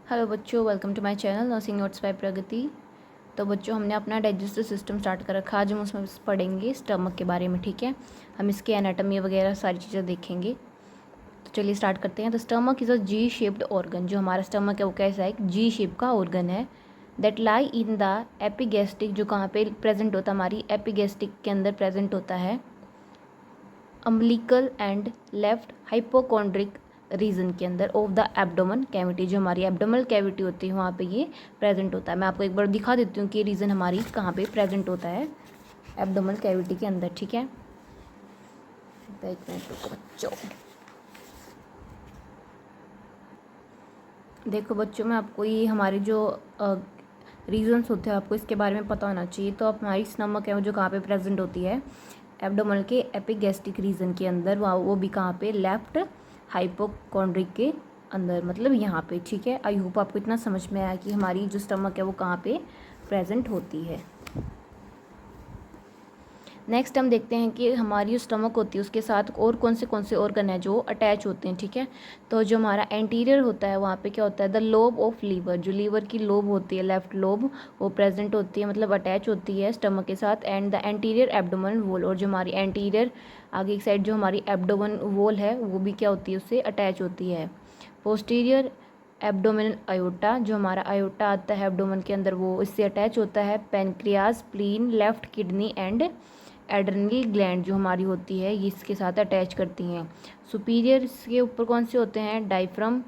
Hello बच्चों, welcome to my channel nursing notes by Pragati. तो बच्चों, हमने अपना डाइजेस्टिव सिस्टम स्टार्ट कर रखा। आज हम उसमें पढ़ेंगे स्टमक के बारे में। ठीक है, हम इसकी एनाटॉमी वगैरह सारी चीज़ें देखेंगे। तो चलिए स्टार्ट करते हैं। तो stomach is a J shaped organ. जो हमारा स्टमक है वो कैसा है? एक जी शेप का ऑर्गन है। That lie in the epigastric, जो कहाँ पे प्रेजेंट होता है? हमारी एपिगैस्ट्रिक के अंदर प्रेजेंट होता है। Umbilical and left hypochondriac region के अंदर ऑफ द एब्डोमन कैविटी। जो हमारी एब्डोमल कैविटी होती है वहाँ पे ये प्रेजेंट होता है। मैं आपको एक बार दिखा देती हूँ कि ये रीजन हमारी कहाँ पे प्रेजेंट होता है एब्डोमल कैविटी के अंदर। ठीक है, एक मिनट रुको बच्चों। देखो बच्चों, मैं आपको ये हमारे जो रीजन्स होते हैं आपको इसके बारे में पता होना चाहिए। तो आप हमारी स्टमक है वो जो कहाँ पे प्रेजेंट होती है? एब्डोमल के एपिगैस्ट्रिक रीजन के अंदर। वो भी कहाँ पे? लेफ्ट हाइपोकॉन्ड्रिक के अंदर, मतलब यहाँ पे। ठीक है, आई होप आपको इतना समझ में आया कि हमारी जो स्टमक है वो कहाँ पे प्रेजेंट होती है। नेक्स्ट हम देखते हैं कि हमारी जो स्टमक होती है उसके साथ और कौन से ऑर्गन है जो अटैच होते हैं। ठीक है, तो जो हमारा एंटीरियर होता है वहाँ पे क्या होता है? The lobe of liver. जो लीवर की लोब होती है, लेफ्ट लोब, वो प्रेजेंट होती है, मतलब अटैच होती है स्टमक के साथ। And the anterior abdomen wall, और जो हमारी एंटीरियर आगे की साइड जो हमारी एब्डोमेन वॉल है वो भी क्या होती है? उससे अटैच होती है। पोस्टीरियर एब्डोमिनल आयोटा, जो हमारा आयोटा आता है एब्डोमेन के अंदर, वो इससे अटैच होता है। Pancreas, spleen, left kidney and adrenal gland जो हमारी होती है ये इसके साथ अटैच करती हैं। सुपीरियर के ऊपर कौन से होते हैं? Diaphragm,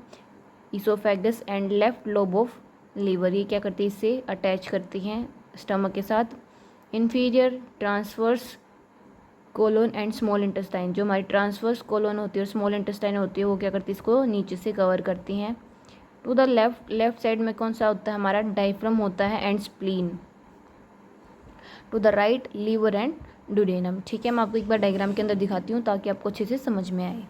oesophagus and left lobe of liver. ये क्या करती है? इससे अटैच करती हैं स्टमक के साथ। Inferior transverse colon and small intestine, जो हमारी ट्रांसवर्स कोलोन होती है और स्मॉल इंटेस्टाइन होती है वो क्या करती है? इसको नीचे से कवर करती हैं। टू द लेफ्ट साइड में कौन सा होता है? हमारा डायफ्राम होता है and spleen. To the right liver and duodenum. ठीक है, मैं आपको एक बार डायग्राम के अंदर दिखाती हूँ ताकि आपको अच्छे से समझ में आए।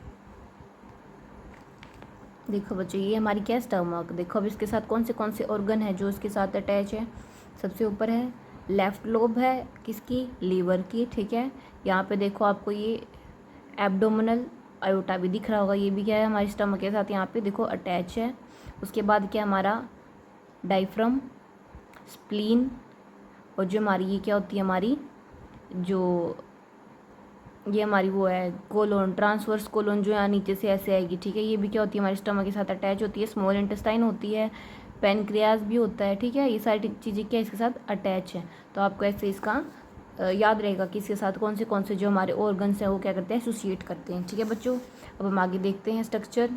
देखो बच्चों, ये हमारी क्या? स्टमक। देखो अब इसके साथ कौन से ऑर्गन है जो इसके साथ अटैच है? सबसे ऊपर है लेफ्ट लोब है किसकी? लीवर की। ठीक है, यहाँ पे देखो आपको ये एब्डोमिनल आयोटा भी दिख रहा होगा, ये भी क्या है? हमारी स्टमक के साथ यहाँ पे देखो अटैच है। उसके बाद क्या हमारा? डायफ्राम, स्प्लीन, और जो हमारी ये क्या होती है? हमारी जो ये हमारी वो है कोलोन, ट्रांसवर्स कोलोन, जो यहाँ नीचे से ऐसे आएगी। ठीक है, ये भी क्या होती है? हमारी स्टमक के साथ अटैच होती है। स्मॉल इंटेस्टाइन होती है, पेनक्रियाज भी होता है। ठीक है, ये सारी चीज़ें क्या इसके साथ अटैच है। तो आपको ऐसे इसका याद रहेगा कि इसके साथ कौन से जो हमारे ऑर्गन्स हैं वो क्या करते हैं? एसोसिएट करते हैं। ठीक है बच्चों, अब हम आगे देखते हैं स्ट्रक्चर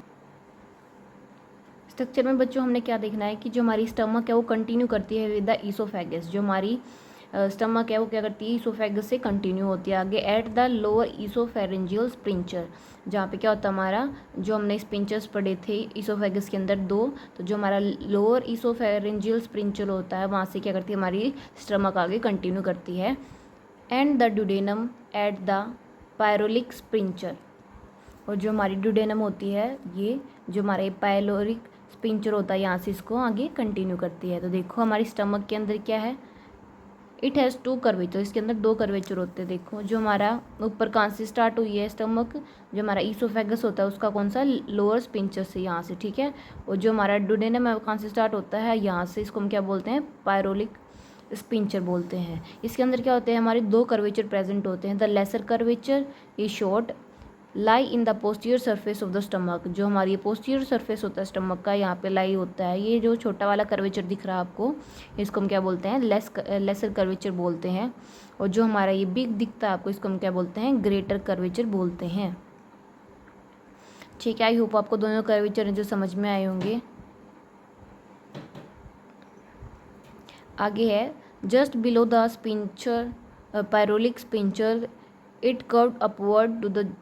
में बच्चों हमने क्या देखना है कि जो हमारी स्टमक है वो कंटिन्यू करती है विद द ईसोफेगस। जो हमारी स्टमक है वो क्या करती है? ईसोफेगस से कंटिन्यू होती है आगे। एट द लोअर ईसोफेरेंजियल स्पिंचर, जहाँ पे क्या होता है हमारा? जो हमने स्पिंचर्स पढ़े थे ईसोफेगस के अंदर दो, तो जो हमारा लोअर ईसोफेरेंजियल स्पिंचर होता है वहाँ से क्या करती है? हमारी स्टमक आगे कंटिन्यू करती है। And the duodenum at the pyloric sphincter, और जो हमारी डुडेनम होती है ये जो हमारा पायलोरिक स्पिंचर होता है यहाँ से इसको आगे कंटिन्यू करती है। तो देखो हमारी स्टमक के अंदर क्या है? It has two curvature. इसके अंदर दो कर्वेचर होते हैं। देखो जो हमारा ऊपर कहाँ से स्टार्ट हुई है स्टमक? जो हमारा ईसोफेगस होता है उसका कौन सा? लोअर स्पिंचर से, यहाँ से। ठीक है, और जो हमारा डुडेनम है वो कहाँ से स्टार्ट होता है? यहाँ से। इसको हम क्या बोलते हैं? पायरोलिक स्पिंचर बोलते हैं। इसके अंदर क्या होते हैं? हमारे दो कर्वेचर प्रेजेंट होते हैं। The lesser curvature is short lie in the posterior surface of the stomach. जो हमारी पोस्टीरियर सरफेस होता है स्टमक का, यहाँ पे लाई होता है। ये जो छोटा वाला कर्वेचर दिख रहा है आपको, इसको हम क्या बोलते हैं? लेसर कर्वेचर बोलते हैं। और जो हमारा ये बिग दिखता है आपको, इसको हम क्या बोलते हैं? ग्रेटर कर्वेचर बोलते हैं। ठीक है, आई होप आपको दोनों कर्वेचर जो समझ में आए होंगे। आगे है just below the sphincter pyloric sphincter it curved upward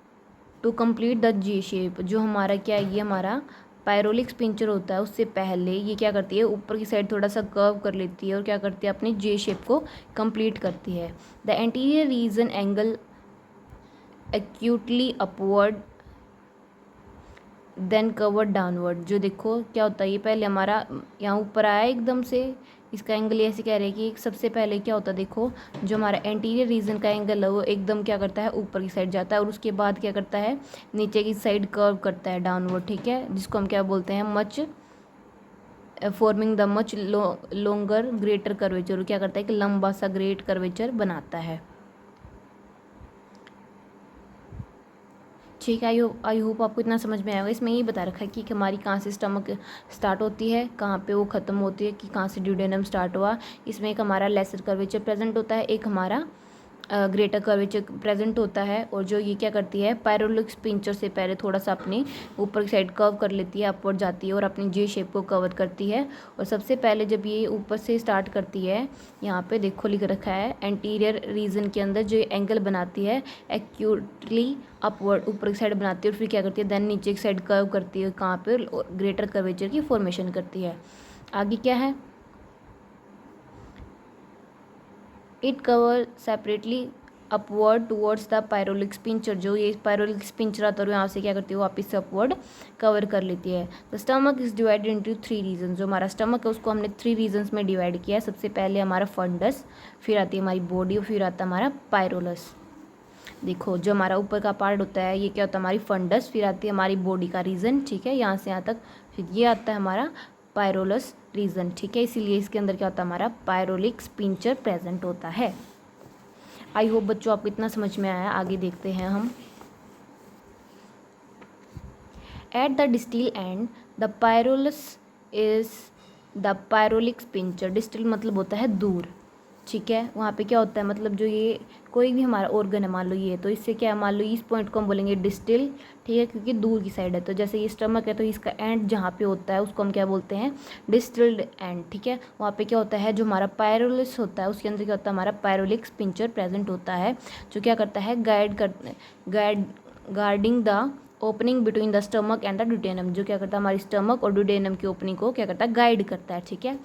to complete the J shape. जो हमारा क्या है? ये हमारा पायरोलिक स्पिंचर होता है उससे पहले ये क्या करती है? ऊपर की साइड थोड़ा सा कर्व कर लेती है और क्या करती है? अपनी जे शेप को कंप्लीट करती है। The anterior region angle acutely upward then curved downward. जो देखो क्या होता है? ये पहले हमारा यहाँ ऊपर आया एकदम से, इसका एंगल ऐसे कह रहे हैं कि सबसे पहले क्या होता है? देखो जो हमारा एंटीरियर रीजन का एंगल है वो एकदम क्या करता है? ऊपर की साइड जाता है, और उसके बाद क्या करता है? नीचे की साइड कर्व करता है डाउनवर्ड। ठीक है, जिसको हम क्या बोलते हैं? Much forming the much longer greater curvature, क्या करता है कि लंबा सा ग्रेट कर्वेचर बनाता है। ठीक है, आई होप आपको इतना समझ में आएगा। इसमें ये बता रखा है कि हमारी कहाँ से स्टमक स्टार्ट होती है, कहाँ पे वो ख़त्म होती है, कि कहाँ से ड्यूडेनम स्टार्ट हुआ। इसमें एक हमारा लेसर कर्वेचर प्रेजेंट होता है, एक हमारा ग्रेटर कर्वेचर प्रेजेंट होता है। और जो ये क्या करती है, पायरोलिक्स पिंचर से पहले थोड़ा सा अपनी ऊपर की साइड कर्व कर लेती है, अपवर्ड जाती है और अपनी जे शेप को कवर करती है। और सबसे पहले जब ये ऊपर से स्टार्ट करती है, यहाँ पे देखो लिख रखा है एंटीरियर रीजन के अंदर जो एंगल बनाती है एक्यूटली अपवर्ड, ऊपर की साइड बनाती है और फिर क्या करती है देन नीचे की साइड कर्व करती है, कहाँ पे ग्रेटर कर्वेचर की फॉर्मेशन करती है। आगे क्या है, it cover separately upward towards the pyloric sphincter, जो ये पायरोलिक्स पिंचर आता है यहाँ से क्या करती है वो वापस से अपवर्ड कवर कर लेती है। The stomach is divided into 3 region, जो हमारा स्टमक है उसको हमने 3 रीजन्स में डिवाइड किया है। सबसे पहले हमारा फंडस, फिर आती है हमारी बॉडी और फिर आता है हमारा पायरोलस। देखो जो हमारा ऊपर का पार्ट होता है ये क्या होता है हमारी फंडस, फिर आती है हमारी बॉडी का रीजन, ठीक है, यहाँ से यहाँ तक, फिर ये आता है हमारा पायरोलस रीजन, ठीक है। इसीलिए इसके अंदर क्या होता है हमारा पायरोलिक्स पिंचर प्रेजेंट होता है। आई होप बच्चों आपको इतना समझ में आया। आगे देखते हैं हम। At the distal end the pylorus is the pyloric sphincter, distal मतलब होता है दूर, ठीक है। वहाँ पे क्या होता है मतलब जो ये कोई भी हमारा ऑर्गन है मान लो ये, तो इससे क्या मान लो इस पॉइंट को हम बोलेंगे डिस्टल, ठीक है, क्योंकि दूर की साइड है। तो जैसे ये स्टमक है तो इसका एंड जहाँ पे होता है उसको हम क्या बोलते हैं, डिस्टल्ड एंड, ठीक है। वहाँ पे क्या होता है जो हमारा पायरोलिस होता है उसके अंदर क्या होता है हमारा पायरोलिक्स पिंचर प्रेजेंट होता है, जो क्या करता है guarding the opening between the stomach and the duodenum, जो क्या करता है हमारी स्टमक और ड्यूडेनम की ओपनिंग को क्या करता है गाइड करता है, ठीक है।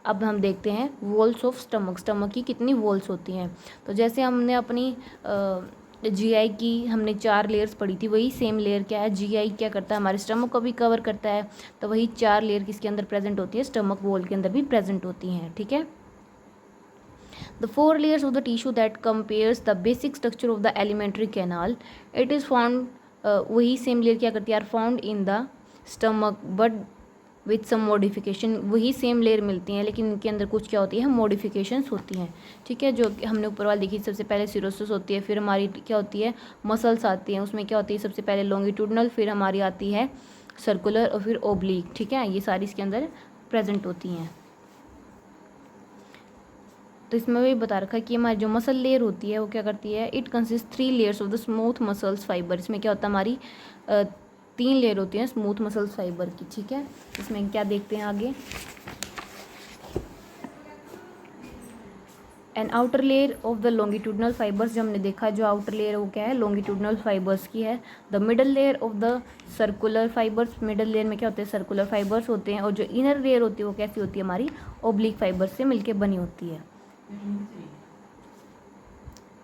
अब हम देखते हैं वॉल्स ऑफ स्टमक, स्टमक की कितनी वॉल्स होती हैं। तो जैसे हमने अपनी जीआई की हमने 4 लेयर्स पढ़ी थी, वही सेम लेयर क्या है जीआई क्या करता है हमारे स्टमक को भी कवर करता है, तो वही 4 लेयर किसके अंदर प्रेजेंट होती है, स्टमक वॉल के अंदर भी प्रेजेंट होती हैं, ठीक है। The 4 layers of the tissue that compares the basic structure of the alimentary canal, it is found वही सेम लेयर क्या करती है are found in the stomach but with some modification, वही सेम लेयर मिलती हैं लेकिन इनके अंदर कुछ क्या होती है मॉडिफिकेशंस होती हैं, ठीक है। जो हमने ऊपर वाली देखी सबसे पहले सिरोसिस होती है, फिर हमारी क्या होती है मसल्स आती हैं, उसमें क्या होती है सबसे पहले लॉन्गिट्यूडनल, फिर हमारी आती है सर्कुलर और फिर ओब्लिक, ठीक है। ये सारी इसके अंदर प्रेजेंट होती हैं। तो इसमें भी बता रखा है कि हमारी जो मसल लेयर होती है वो क्या करती है, it consist 3 layers of the smooth muscles fibre, इसमें क्या होता है हमारी 3 लेयर होती हैं स्मूथ मसल्स फाइबर की, ठीक है। इसमें क्या देखते हैं आगे, an outer layer of the longitudinal fibres, जो हमने देखा जो आउटर लेयर वो क्या है लॉन्गिट्यूडनल फाइबर्स की है। The middle layer of the circular fibres, middle layer में क्या होते हैं सर्कुलर फाइबर्स होते हैं, और जो इनर लेयर होती है वो कैसी होती है हमारी ओब्लिक फाइबर्स से मिलकर बनी होती है।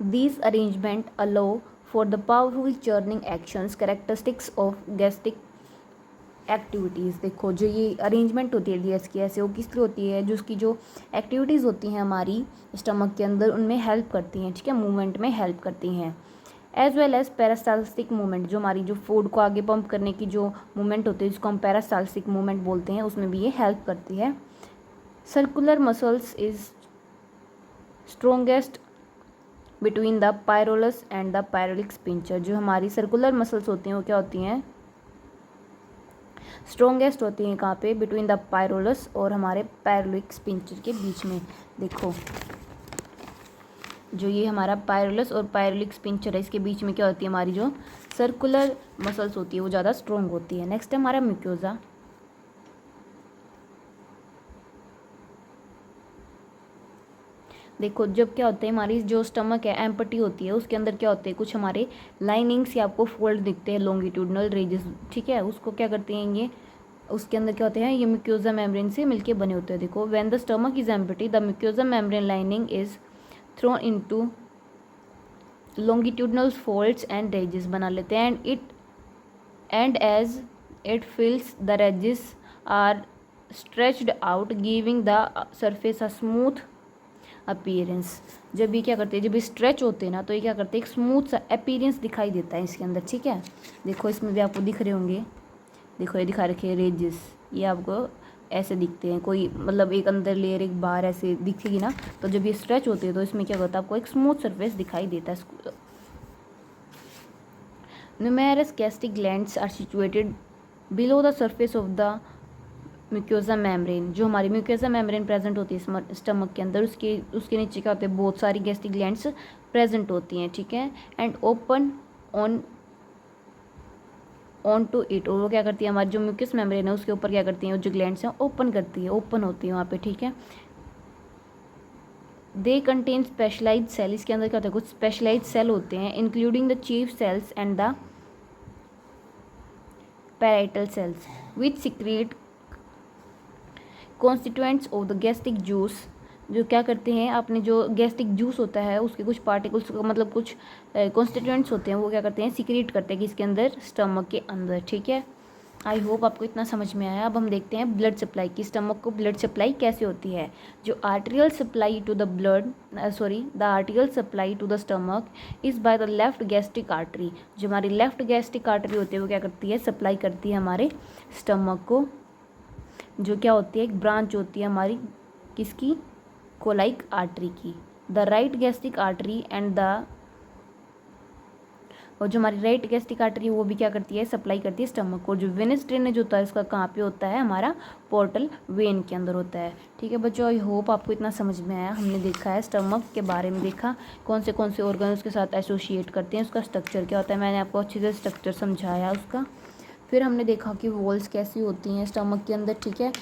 These arrangement allow for the powerful churning actions characteristics of gastric activities। देखो जो ये अरेंजमेंट होती है लेयर्स की ऐसे वो किस तरह होती है, जो उसकी जो एक्टिविटीज़ होती हैं हमारी स्टमक के अंदर उनमें हेल्प करती हैं, ठीक है, मूवमेंट में हेल्प करती हैं। एज वेल एज पेरास्टाल्सिक मूवमेंट, जो हमारी जो फूड को आगे पंप करने की जो मूवमेंट होती है जिसको हम पेरास्टाल्सिक मूवमेंट बोलते हैं, उसमें भी ये हेल्प करती है। Circular muscles is strongest between the pylorus and the pyloric sphincter, जो हमारी सर्कुलर मसल्स होती हैं वो क्या होती हैं स्ट्रोंगेस्ट होती हैं कहाँ पे, बिटवीन द पायरोलस और हमारे पायरोलिक्स पिंचर के बीच में। देखो जो ये हमारा पायरोलस और पायरोलिक्स पिंचर है इसके बीच में क्या होती है हमारी जो सर्कुलर मसल्स होती है वो ज़्यादा स्ट्रोंग होती है। नेक्स्ट है हमारा म्यूकोजा। देखो जब क्या होता है हमारी जो स्टमक है एम्पटी होती है उसके अंदर क्या होते हैं कुछ हमारे लाइनिंग्स या आपको फोल्ड दिखते हैं लॉन्गिट्यूडनल रेजेस, ठीक है, उसको क्या करते हैं ये उसके अंदर क्या होते हैं ये म्यूकोजा मेम्ब्रेन से मिलके बने होते हैं। देखो when the stomach is empty the mucosa membrane lining is thrown into longitudinal folds and ridges बना लेते हैं and as it fills the ridges are stretched out giving the surface a smooth appearance. जब ये क्या करते हैं जब ये स्ट्रेच होते हैं ना तो ये क्या करते हैं एक स्मूथ सा अपीयरेंस दिखाई देता है इसके अंदर, ठीक है। देखो इसमें भी आपको दिख रहे होंगे, देखो ये दिखा रखे रेजेस, ये आपको ऐसे दिखते हैं, कोई मतलब एक अंदर लेयर एक बाहर ऐसे दिखेगी ना, तो जब ये स्ट्रेच होती है तो इसमें क्या होता है, आपको एक स्मूथ सरफेस दिखाई देता है। Numerous gastric glands are situated below the surface of the mucosa membrane. जो हमारी म्यूकोसा मेम्ब्रेन प्रेजेंट होती है स्टमक के अंदर, उसके नीचे क्या होते हैं, बहुत सारी गैस्ट्रिक ग्लैंड्स प्रेजेंट होती हैं, ठीक है। And open on to it, और वो क्या करती है, हमारी जो म्यूकस मेम्ब्रेन है उसके ऊपर क्या करती हैं, जो ग्लैंड्स हैं ओपन करती है, ओपन होती है वहाँ पे, ठीक है। दे कंटेन स्पेशलाइज सेल, इसके अंदर क्या होता है, कुछ स्पेशलाइज सेल होते हैं, including the chief cells and the parietal cells which secrete constituents of the gastric juice. जो क्या करते हैं, आपने जो गैस्ट्रिक जूस होता है उसके कुछ पार्टिकल्स, मतलब कुछ कॉन्स्टिट्यूएंट्स होते हैं, वो क्या करते हैं, सीक्रेट करते हैं किसके अंदर, स्टमक के अंदर, ठीक है। आई होप आपको इतना समझ में आया। अब हम देखते हैं ब्लड सप्लाई की, स्टमक को ब्लड सप्लाई कैसे होती है। जो arterial supply to the blood the arterial supply to the stomach is by the left gastric artery. जो हमारी लेफ्ट गैस्ट्रिक आर्टरी होती है वो क्या करती है, सप्लाई करती है हमारे स्टमक को, जो क्या होती है, एक ब्रांच होती है हमारी किसकी, कोलाइक आर्टरी की। The right gastric artery and the, और जो हमारी राइट गैस्ट्रिक आर्टरी है वो भी क्या करती है, सप्लाई करती है स्टमक को। जो वेनस ड्रेनेज होता है इसका कहाँ पे होता है, हमारा पोर्टल वेन के अंदर होता है, ठीक है बच्चों। आई होप आपको इतना समझ में आया। हमने देखा है स्टमक के बारे में, देखा कौन से ऑर्गन उसके साथ एसोसिएट करते हैं, उसका स्ट्रक्चर क्या होता है, मैंने आपको अच्छे से स्ट्रक्चर समझाया उसका। फिर हमने देखा कि वॉल्स कैसी होती हैं स्टमक के अंदर, ठीक है।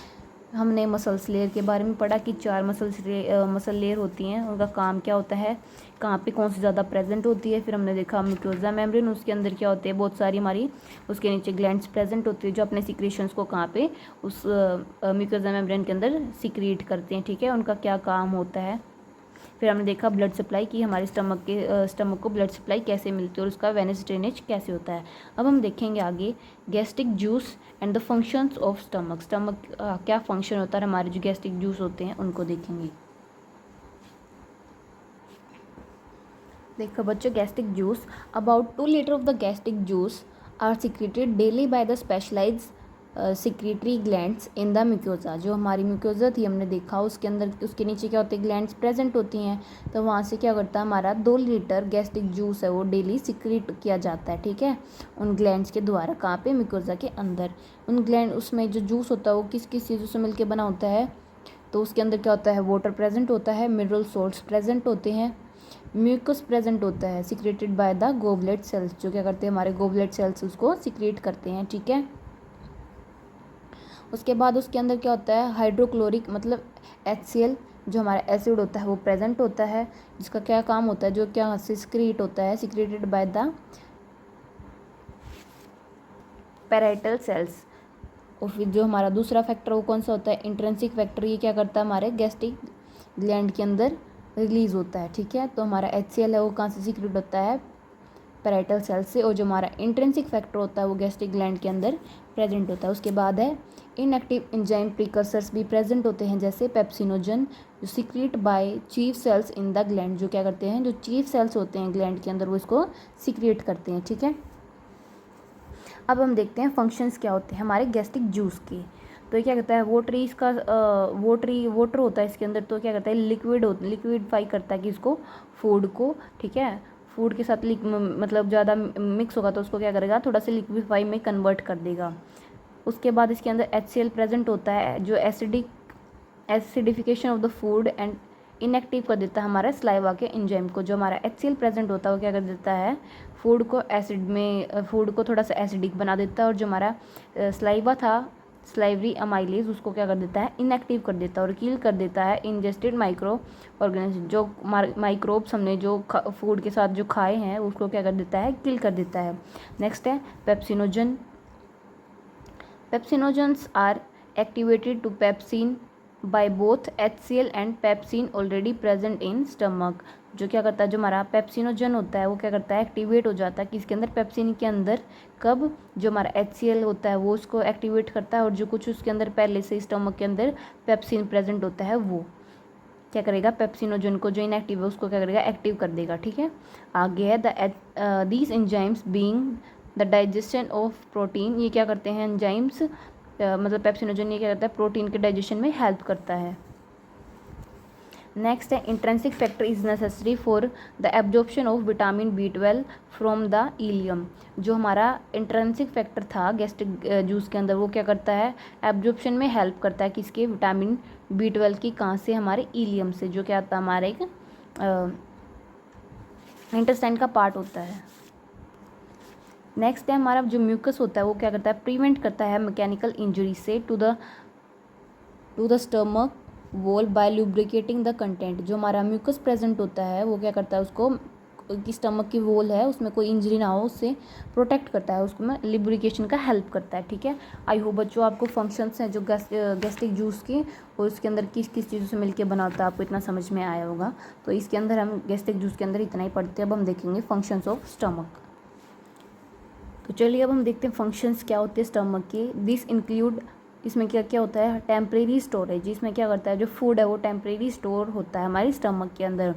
हमने मसल्स लेयर के बारे में पढ़ा कि 4 मसल लेयर होती हैं, उनका काम क्या होता है, कहाँ पे कौन सी ज़्यादा प्रेजेंट होती है। फिर हमने देखा म्यूकोसा मेम्ब्रेन, उसके अंदर क्या होते हैं, बहुत सारी हमारी उसके नीचे ग्लैंड्स प्रेजेंट होती है, जो अपने सिक्रेशंस को कहाँ पे, उस म्यूकोसा मेम्ब्रेन के अंदर सिक्रीट करते हैं, ठीक है, उनका क्या काम होता है। फिर हमने देखा ब्लड सप्लाई की, हमारे स्टमक को ब्लड सप्लाई कैसे मिलती है और उसका वेनस ड्रेनेज कैसे होता है। अब हम देखेंगे आगे gastric juice and the functions of stomach क्या फंक्शन होता है, हमारे जो गैस्ट्रिक जूस होते हैं उनको देखेंगे। देखो बच्चों, gastric juice, about 2 litre of the gastric juice are secreted daily by the specialised secretory glands in the mucosa. जो हमारी म्यूकोसा थी हमने देखा, उसके अंदर उसके नीचे क्या होते हैं, ग्लैंड्स प्रेजेंट होती हैं, तो वहाँ से क्या करता है, हमारा 2 लीटर गैस्ट्रिक जूस है वो डेली सिक्रेट किया जाता है, ठीक है, उन ग्लैंड्स के द्वारा। कहाँ पे, म्यूकोसा के अंदर। उन ग्लैंड, उसमें जो जूस होता है वो किस किस चीज़ों से मिलकर बना होता है, तो उसके अंदर क्या होता है, वाटर प्रेजेंट होता है, मिनरल सॉल्ट्स प्रेजेंट होते हैं, म्यूकस प्रेजेंट होता है, secreted by the goblet cells. जो क्या करते हैं, हमारे गोबलेट सेल्स उसको सिक्रेट करते हैं, ठीक है। उसके बाद उसके अंदर क्या होता है, हाइड्रोक्लोरिक मतलब HCl, जो हमारा एसिड होता है वो प्रेजेंट होता है, जिसका क्या काम होता है, जो क्या सिक्रीट होता है, secreted by the parietal sales. और फिर जो हमारा दूसरा फैक्टर वो कौन सा होता है, इंट्रिंसिक फैक्टर। ये क्या करता है, हमारे गैस्ट्रिक ग्लैंड के अंदर रिलीज होता है, ठीक है। तो हमारा HCl है वो कहाँ से सिक्रेट होता है, पैराइटल सेल से। और जो हमारा इंट्रिंसिक फैक्टर होता है वो गैस्ट्रिक ग्लैंड के अंदर प्रेजेंट होता है। उसके बाद है इनएक्टिव एंजाइम प्रिकर्सर्स भी प्रेजेंट होते हैं, जैसे पेप्सिनोजन, जो secrete by chief cells in the gland. जो क्या करते हैं, जो चीफ सेल्स होते हैं ग्लैंड के अंदर वो इसको सिक्रेट करते हैं, ठीक है। अब हम देखते हैं फंक्शंस क्या होते हैं हमारे गैस्ट्रिक जूस के। तो ये क्या कहता है, वाटर होता है इसके अंदर, तो क्या करता है, लिक्विडफाई करता है कि इसको, फूड को, ठीक है, फूड के साथ मतलब ज़्यादा मिक्स होगा तो उसको क्या करेगा, थोड़ा सा लिक्विफाई में कन्वर्ट कर देगा। उसके बाद इसके अंदर HCl प्रेजेंट होता है, जो acidification of the food and inactive कर देता है हमारा स्लाइवा के एंजाइम को। जो हमारा HCl प्रेजेंट होता है वो क्या कर देता है, फूड को थोड़ा सा एसिडिक बना देता है, और जो हमारा स्लाइवा था, स्लाइवरी अमाइलेज, उसको क्या कर देता है, इनएक्टिव कर देता है और किल कर देता है इंजेस्टेड माइक्रो ऑर्गेनिज्म। जो माइक्रोब्स हमने जो फूड के साथ जो खाए हैं उसको क्या कर देता है, किल कर देता है। नेक्स्ट है pepsinogen. Pepsinogens are activated to pepsin by both HCl and pepsin already present in stomach. जो क्या करता है, जो हमारा पेप्सिनोजन होता है वो क्या करता है, एक्टिवेट हो जाता है किसके अंदर, पेप्सिन के अंदर। कब, जो हमारा HCl होता है वो उसको एक्टिवेट करता है, और जो कुछ उसके अंदर पहले से स्टमक के अंदर पेप्सिन प्रेजेंट होता है वो क्या करेगा, पेप्सिनोजन को जो इनएक्टिव है उसको क्या करेगा, एक्टिव कर देगा, ठीक है। आगे है these enzymes being the digestion of protein. ये क्या करते हैं एंजाइम्स, मतलब पेप्सिनोजन ये क्या करता है, प्रोटीन के डाइजेशन में हेल्प करता है। नेक्स्ट है intrinsic factor is necessary for the absorption of vitamin B12 from the ilium. जो हमारा इंट्रेंसिक फैक्टर था गैस्ट्रिक जूस के अंदर, वो क्या करता है, एब्जॉर्प्शन में हेल्प करता है किसके, विटामिन B12 की, कहाँ से, हमारे इलियम से, जो क्या आता है हमारे एक इंटेस्टाइन का पार्ट होता है। नेक्स्ट है हमारा जो म्यूकस होता है वो क्या करता है, प्रिवेंट करता है मैकेनिकल इंजरी से to the stomach wall by lubricating the content. जो हमारा म्यूकस प्रेजेंट होता है वो क्या करता है, उसको की स्टमक की वॉल है उसमें कोई इंजरी ना हो उससे प्रोटेक्ट करता है, उसको में लिब्रिकेशन का हेल्प करता है। ठीक है, आई होप बच्चों आपको फंक्शंस हैं जो गैस्ट्रिक जूस के और उसके अंदर किस किस चीज़ों से मिलकर बना होता है आपको इतना समझ में आया होगा। तो इसके अंदर हम गैस्ट्रिक जूस के अंदर इतना ही पढ़ते हैं। अब हम देखेंगे फंक्शंस ऑफ स्टमक। तो चलिए अब हम देखते हैं फंक्शंस क्या होते हैं स्टमक के। दिस इंक्लूड, इसमें क्या क्या होता है, टेम्परेरी स्टोरेज। इसमें क्या करता है, जो फूड है वो टेम्परेरी स्टोर होता है हमारी स्टमक के अंदर।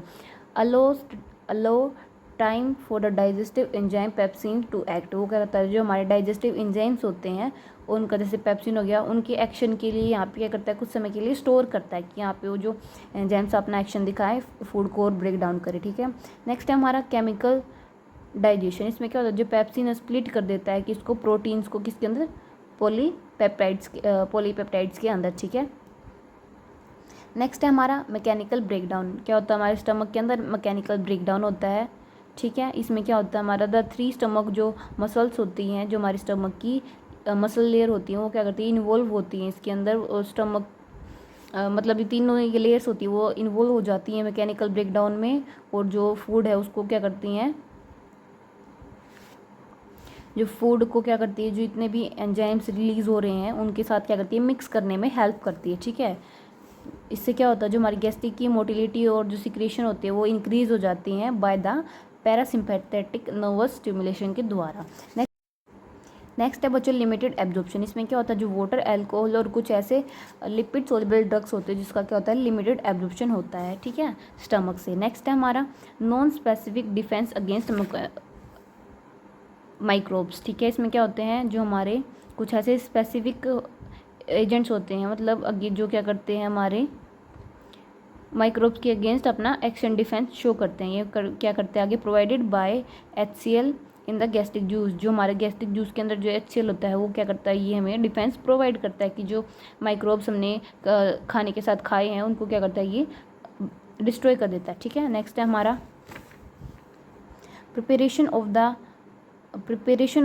Allow time for the digestive enzyme pepsin to act. वो क्या करता है, जो हमारे डाइजेस्टिव एंजाइम्स होते हैं उनका, जैसे पेप्सिन हो गया, उनके एक्शन के लिए यहाँ पे क्या करता है, कुछ समय के लिए स्टोर करता है कि यहाँ पे वो जो एंजाइम्स अपना एक्शन दिखाए फूड को और ब्रेक डाउन करे। ठीक है, नेक्स्ट है हमारा केमिकल डाइजेशन। इसमें क्या होता है, जो पेप्सिन स्प्लिट कर देता है कि इसको प्रोटीन्स को किसके अंदर, पॉलीपेप्टाइड्स के अंदर। ठीक है, नेक्स्ट है हमारा मैकेनिकल ब्रेकडाउन। क्या होता है हमारे स्टमक के अंदर, मैकेनिकल ब्रेकडाउन होता है। ठीक है, इसमें क्या होता है हमारा द 3 स्टमक जो मसल्स होती हैं, जो हमारी स्टमक की मसल लेयर होती हैं वो क्या करती है, इन्वॉल्व होती हैं इसके अंदर। स्टमक मतलब ये तीनों ये लेयर्स होती है वो इन्वॉल्व हो जाती हैं मैकेनिकल ब्रेकडाउन में, और जो फूड है उसको क्या करती हैं, जो फूड को क्या करती है, जो इतने भी एंजाइम्स रिलीज हो रहे हैं उनके साथ क्या करती है, मिक्स करने में हेल्प करती है। ठीक है, इससे क्या होता है, जो हमारी गैस्ट्रिक की मोटिलिटी और जो सिक्रेशन होती है वो इंक्रीज हो जाती हैं by the parasympathetic nervous stimulation के द्वारा। नेक्स्ट है बच्चों लिमिटेड एब्जॉर्प्शन। इसमें क्या होता है, जो वाटर, अल्कोहल और कुछ ऐसे लिपिड सोल्युबल ड्रग्स होते हैं जिसका क्या होता है, लिमिटेड एब्जॉर्प्शन होता है। ठीक है, स्टमक से। नेक्स्ट है हमारा non specific defence against microbes. ठीक है, इसमें क्या होते हैं, जो हमारे कुछ ऐसे स्पेसिफिक एजेंट्स होते हैं, मतलब जो क्या करते हैं, हमारे माइक्रोब्स के अगेंस्ट अपना एक्शन डिफेंस शो करते हैं। क्या करते हैं आगे, provided by HCl in the gastric juice. जो हमारे गैस्ट्रिक जूस के अंदर जो HCl होता है वो क्या करता है, ये हमें डिफेंस प्रोवाइड करता है कि जो माइक्रोब्स हमने खाने के साथ खाए हैं उनको क्या करता है, ये डिस्ट्रॉय कर देता है। ठीक है, नेक्स्ट है हमारा preparation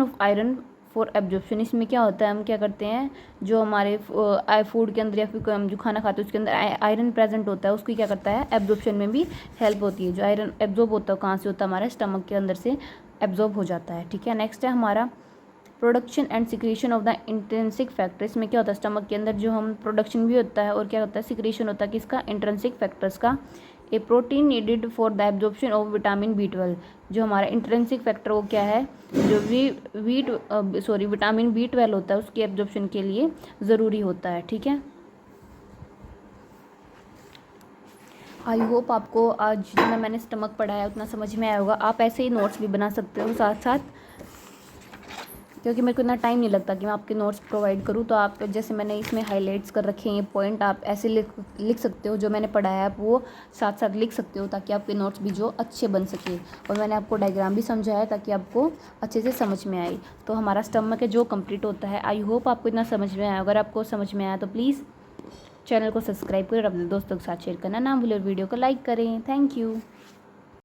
of iron for absorption. इसमें क्या होता है, हम क्या करते हैं, जो हमारे फूड के अंदर या फिर हम जो खाना खाते हैं उसके अंदर आयरन प्रेजेंट होता है, उसकी क्या करता है, एब्जॉर्प्शन में भी हेल्प होती है। जो आयरन एब्जॉर्ब होता है कहाँ से होता है, हमारे स्टमक के अंदर से एब्जॉर्ब हो जाता है। ठीक है, नेक्स्ट है हमारा production and secretion of the intrinsic factor. इसमें क्या होता है, स्टमक के अंदर जो हम प्रोडक्शन भी होता है और क्या होता है, सिक्रेशन होता है किसका, इंट्रिंसिक फैक्टर्स का। A protein needed for the absorption of vitamin B12। जो हमारा इंट्रिंसिक फैक्टर वो क्या है, जो विटामिन B12 होता है उसकी एब्जॉर्प्शन के लिए ज़रूरी होता है। ठीक है, आई होप आपको आज जितना मैंने स्टमक पढ़ाया उतना समझ में आया होगा। आप ऐसे ही नोट्स भी बना सकते हो साथ साथ, क्योंकि मेरे को इतना टाइम नहीं लगता कि मैं आपके नोट्स प्रोवाइड करूँ। तो आप जैसे मैंने इसमें हाइलाइट्स कर रखे हैं ये पॉइंट, आप ऐसे लिख सकते हो, जो मैंने पढ़ाया है आप वो साथ साथ लिख सकते हो ताकि आपके नोट्स भी जो अच्छे बन सके। और मैंने आपको डायग्राम भी समझाया ताकि आपको अच्छे से समझ में आए। तो हमारा स्टमक है जो कंप्लीट होता है। आई होप आपको इतना समझ में आया। अगर आपको समझ में आया तो प्लीज़ चैनल को सब्सक्राइब करें और अपने दोस्तों के साथ शेयर करना ना भूलें और वीडियो को लाइक करें। Thank you.